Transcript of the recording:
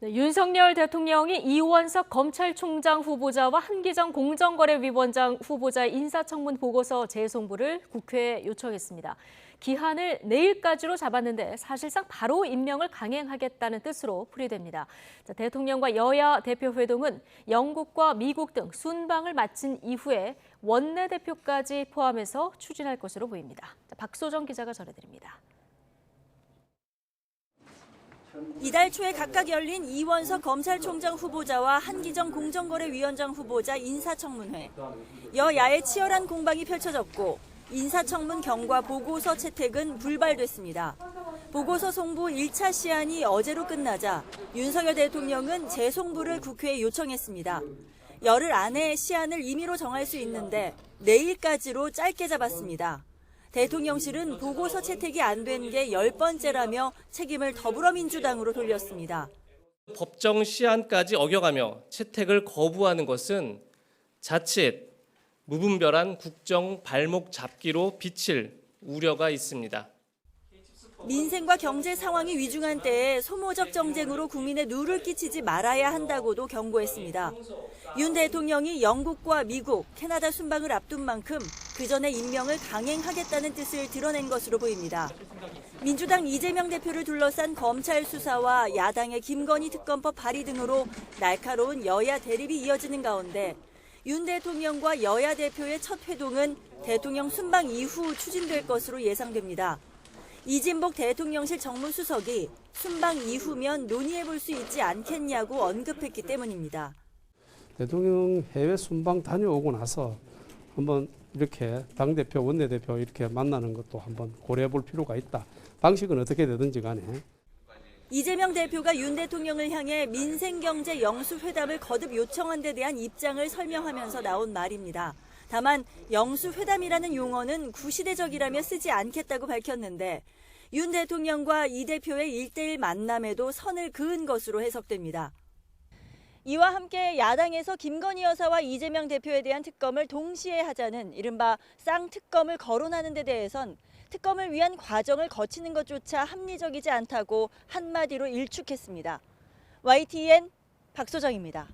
네, 윤석열 대통령이 이원석 검찰총장 후보자와 한기정 공정거래위원장 후보자 인사청문 보고서 재송부를 국회에 요청했습니다. 기한을 내일까지로 잡았는데 사실상 바로 임명을 강행하겠다는 뜻으로 풀이됩니다. 대통령과 여야 대표 회동은 영국과 미국 등 순방을 마친 이후에 원내대표까지 포함해서 추진할 것으로 보입니다. 박소정 기자가 전해드립니다. 이달 초에 각각 열린 이원석 검찰총장 후보자와 한기정 공정거래위원장 후보자 인사청문회. 여야의 치열한 공방이 펼쳐졌고 인사청문 경과 보고서 채택은 불발됐습니다. 보고서 송부 1차 시한이 어제로 끝나자 윤석열 대통령은 재송부를 국회에 요청했습니다. 열흘 안에 시한을 임의로 정할 수 있는데 내일까지로 짧게 잡았습니다. 대통령실은 보고서 채택이 안 된 게 10번째라며 책임을 더불어민주당으로 돌렸습니다. 법정 시한까지 어겨가며 채택을 거부하는 것은 자칫 무분별한 국정 발목 잡기로 비칠 우려가 있습니다. 민생과 경제 상황이 위중한 때에 소모적 정쟁으로 국민의 누를 끼치지 말아야 한다고도 경고했습니다. 윤 대통령이 영국과 미국, 캐나다 순방을 앞둔 만큼 그 전에 임명을 강행하겠다는 뜻을 드러낸 것으로 보입니다. 민주당 이재명 대표를 둘러싼 검찰 수사와 야당의 김건희 특검법 발의 등으로 날카로운 여야 대립이 이어지는 가운데 윤 대통령과 여야 대표의 첫 회동은 대통령 순방 이후 추진될 것으로 예상됩니다. 이진복 대통령실 정무수석이 순방 이후면 논의해볼 수 있지 않겠냐고 언급했기 때문입니다. 대통령 해외 순방 다녀오고 나서 한번 이렇게 당대표, 원내대표 이렇게 만나는 것도 한번 고려해볼 필요가 있다. 방식은 어떻게 되든지 간에. 이재명 대표가 윤 대통령을 향해 민생경제 영수회담을 거듭 요청한 데 대한 입장을 설명하면서 나온 말입니다. 다만 영수회담이라는 용어는 구시대적이라며 쓰지 않겠다고 밝혔는데 윤 대통령과 이 대표의 1대1 만남에도 선을 그은 것으로 해석됩니다. 이와 함께 야당에서 김건희 여사와 이재명 대표에 대한 특검을 동시에 하자는 이른바 쌍특검을 거론하는 데 대해선 특검을 위한 과정을 거치는 것조차 합리적이지 않다고 한마디로 일축했습니다. YTN 박소정입니다.